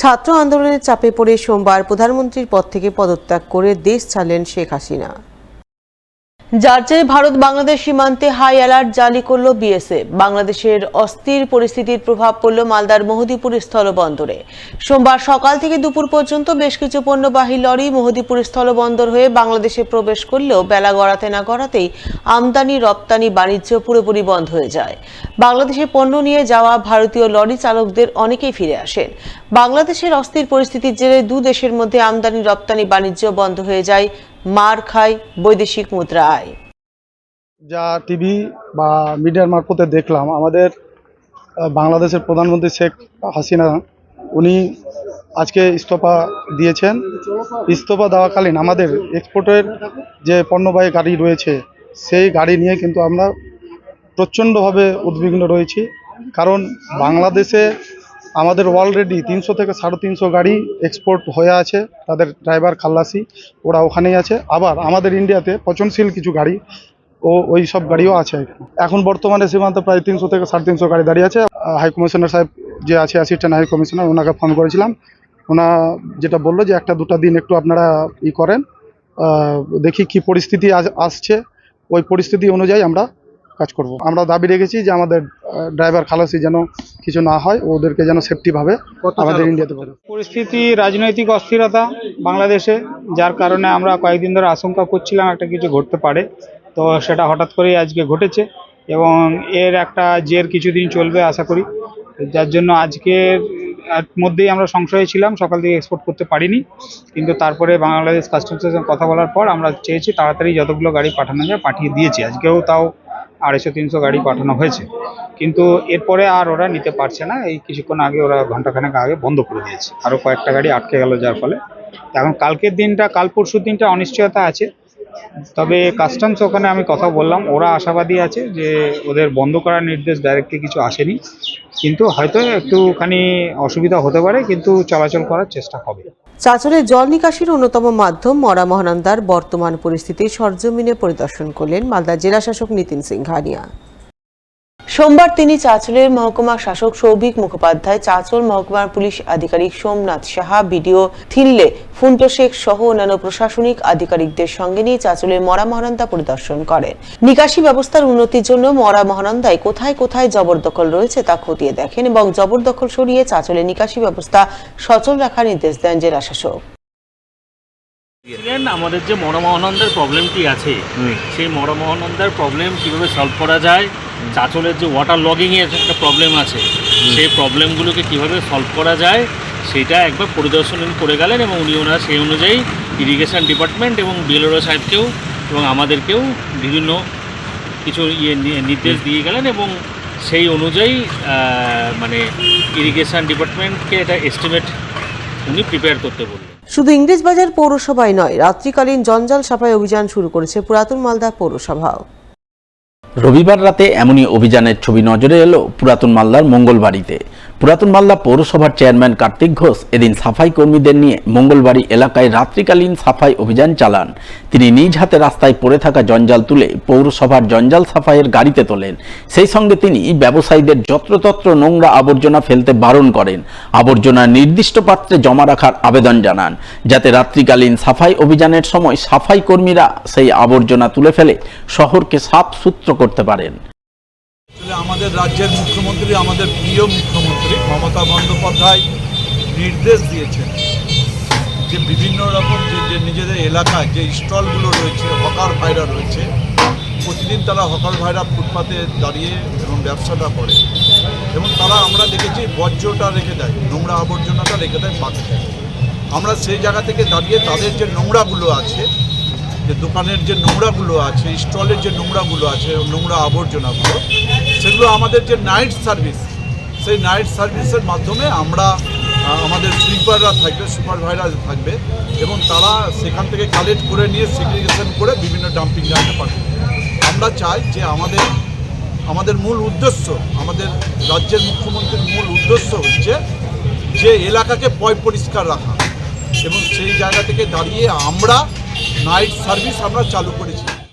ছাত্র আন্দোলনের চাপে পড়ে সোমবার প্রধানমন্ত্রীর পদ থেকে পদত্যাগ করে দেশ ছাড়লেন শেখ হাসিনা। যার জেরে ভারত বাংলাদেশ সীমান্তে হাই অ্যালার্ট জারি করল বিএসএফ। বাংলাদেশের অস্থির পরিস্থিতির প্রভাব পড়ল মালদার মহদীপুর স্থলবন্দরে। সোমবার সকাল থেকে দুপুর পর্যন্ত বেশ কিছু পণ্যবাহী লরি মহদীপুর স্থলবন্দর হয়ে বাংলাদেশে প্রবেশ করলেও বেলা গড়াতে না গড়াতেই আমদানি রপ্তানি বাণিজ্য পুরোপুরি বন্ধ হয়ে যায়। বাংলাদেশে পণ্য নিয়ে যাওয়া ভারতীয় লরি চালকদের অনেকেই ফিরে আসেন। বাংলাদেশের অস্থির পরিস্থিতির জেরে দু দেশের মধ্যে আমদানি রপ্তানি বাণিজ্য বন্ধ হয়ে যায়, মার খায় বৈদেশিক মুদ্রা আয়। যা টিভি বা মিডিয়ার মারফতে দেখলাম, আমাদের বাংলাদেশের প্রধানমন্ত্রী শেখ হাসিনা উনি আজকে ইস্তফা দিয়েছেন। ইস্তফা দেওয়াকালীন আমাদের এক্সপোর্টের যে পণ্যবাহী গাড়ি রয়েছে সেই গাড়ি নিয়ে কিন্তু আমরা প্রচণ্ডভাবে উদ্বিগ্ন রয়েছি। কারণ বাংলাদেশে আমাদের অলরেডি 300 থেকে 350 গাড়ি এক্সপোর্ট হয়ে আছে, তাদের ড্রাইভার খালাসি ওরা ওখানেই আছে। আবার আমাদের ইন্ডিয়াতে পচনশীল কিছু গাড়ি ওই সব গাড়িও আছে। এখন বর্তমানে সীমান্তে প্রায় 300 থেকে 350 গাড়ি দাঁড়িয়ে আছে। হাই কমিশনার সাহেব যে আছে, অ্যাসিস্ট্যান্ট হাই কমিশনার, ওনাকে ফোন করেছিলাম। ওনা যেটা বললো যে 1-2 দিন একটু আপনারা করেন, দেখি কি পরিস্থিতি আসছে, ওই পরিস্থিতি অনুযায়ী আমরা কাজ করব। আমরা দাবি রেখেছি যে আমাদের ড্রাইভার খালাসি যেন কিছু না হয়, ওদেরকে যেন সেফটিভাবে আমাদের ইন্ডিয়াতে পারে। পরিস্থিতি রাজনৈতিক অস্থিরতা বাংলাদেশে, যার কারণে আমরা কয়েকদিন ধরে আশঙ্কা করছিলাম একটা কিছু ঘটতে পারে। তো সেটা হঠাৎ করেই আজকে ঘটেছে এবং এর একটা জের কিছুদিন চলবে আশা করি। যার জন্য আজকের মধ্যেই আমরা সংশয়ে ছিলাম, সকাল থেকে এক্সপোর্ট করতে পারিনি। কিন্তু তারপরে বাংলাদেশ কাস্টমসের সঙ্গে কথা বলার পর আমরা চেয়েছি তাড়াতাড়ি যতগুলো গাড়ি পাঠানো যায় পাঠিয়ে দিয়েছি। আজকেও তাও 250-300 গাড়ি পাঠানো হয়েছে, কিন্তু এরপরে আর ওরা নিতে পারছে না। এই কিছুক্ষণ আগে ওরা ঘন্টাখানেক আগে বন্ধ করে দিয়েছে, আরও কয়েকটা গাড়ি আটকে গেল, যার ফলে এখন কালকের দিনটা, কাল পরশুর দিনটা অনিশ্চয়তা আছে। তবে কাস্টমস ওখানে আমি কথা বললাম, ওরা আশাবাদী আছে যে ওদের বন্ধ করার নির্দেশ ডাইরেক্টলি কিছু আসেনি, কিন্তু হয়তো একটুখানি অসুবিধা হতে পারে, কিন্তু চলাচল করার চেষ্টা হবে। চাঁচলে জল নিকাশির অন্যতম মাধ্যম মরা মহানন্দার বর্তমান পরিস্থিতি সরজমিনে পরিদর্শন করলেন মালদা জেলা শাসক নিতিন সিংহানিয়া। সোমবার তিনি চাঁচলের মহকুমা শাসক সৌভিক মুখোপাধ্যায়, চাঁচল মহকুমার পুলিশ আধিকারিক সোমনাথ সাহা, বিডিও থিল্লে ফুন্টো শেখ সহ অন্যান্য প্রশাসনিক আধিকারিকদের সঙ্গে নিয়ে চাঁচলের মরা মহানন্দা পরিদর্শন করেন। নিকাশি ব্যবস্থার উন্নতির জন্য মরা মহানন্দায় কোথায় কোথায় জবরদখল রয়েছে তা খতিয়ে দেখেন এবং জবরদখল সরিয়ে চাঁচলের নিকাশি ব্যবস্থা সচল রাখার নির্দেশ দেন জেলা শাসক। আমাদের যে মরা মহানন্দার প্রবলেমটি আছে, সেই মরা মহানন্দার প্রবলেম কিভাবে সলভ করা যায়, চাঁচলের যে ওয়াটার লগিংয়ের একটা প্রবলেম আছে, সেই প্রবলেমগুলোকে কিভাবে সলভ করা যায় সেটা একবার পরিদর্শন করে গেলেন এবং ওনারা সেই অনুযায়ী ইরিগেশন ডিপার্টমেন্ট এবং বিএলআরও সাহেবকেও এবং আমাদেরকেও বিভিন্ন কিছু নির্দেশ দিয়ে গেলেন এবং সেই অনুযায়ী মানে ইরিগেশন ডিপার্টমেন্টকে এটা এস্টিমেট উনি প্রিপেয়ার করতে বললেন। শুধু ইংরেজবাজার পৌরসভায় নয়, রাত্রিকালীন জঞ্জাল সাফাই অভিযান শুরু করেছে পুরাতন মালদা পৌরসভাও। রবিবার রাতে এমনই অভিযানের ছবি নজরে এলো পুরাতন মালদার মঙ্গলবাড়িতে। পুরাতন মালদা পৌরসভার চেয়ারম্যান কার্তিক ঘোষ এদিন সাফাই কর্মীদের নিয়ে মঙ্গলবাড়ি এলাকায় রাত্রিকালীন সাফাই অভিযান চালান। তিনি নিজ হাতে রাস্তায় পড়ে থাকা জঞ্জাল তুলে পৌরসভার জঞ্জাল সাফাইয়ের গাড়িতে তোলেন। সেই সঙ্গে তিনি ব্যবসায়ীদের যত্রতত্র নোংরা আবর্জনা ফেলতে বারণ করেন। আবর্জনা নির্দিষ্ট পাত্রে জমা রাখার আবেদন জানান, যাতে রাত্রিকালীন সাফাই অভিযানের সময় সাফাই কর্মীরা সেই আবর্জনা তুলে ফেলে শহরকে সাফ সুতরো করতে পারেন। আমাদের রাজ্যের মুখ্যমন্ত্রী, আমাদের প্রিয় মুখ্যমন্ত্রী মমতা বন্দ্যোপাধ্যায় নির্দেশ দিয়েছেন যে বিভিন্ন রকম যে নিজেদের এলাকায় যে স্টলগুলো রয়েছে, হকার ভাইরা রয়েছে, প্রতিদিন তারা হকার ভাইরা ফুটপাতে দাঁড়িয়ে এবং ব্যবসাটা করে এবং তারা আমরা দেখেছি বর্জ্যটা রেখে দেয়, নোংরা আবর্জনাটা রেখে দেয় পাশে। আমরা সেই জায়গা থেকে দাঁড়িয়ে তাদের যে নোংরাগুলো আছে, যে দোকানের যে নোংরাগুলো আছে, স্টলের যে নোংরাগুলো আছে, নোংরা আবর্জনাগুলো, সেগুলো আমাদের যে নাইট সার্ভিস, সেই নাইট সার্ভিসের মাধ্যমে আমরা আমাদের সুইপাররা থাকবে, সুপারভাইজার থাকবে এবং তারা সেখান থেকে কালেক্ট করে নিয়ে সেগ্রিগেশন করে বিভিন্ন ডাম্পিং জায়গাতে পাঠাবে। আমরা চাই যে আমাদের মূল উদ্দেশ্য, আমাদের রাজ্যের মুখ্যমন্ত্রীর মূল উদ্দেশ্য হচ্ছে যে এলাকাকে পরিষ্কার রাখা এবং সেই জায়গা থেকে দাঁড়িয়ে আমরা নাইট সার্ভিস আমরা চালু করেছি।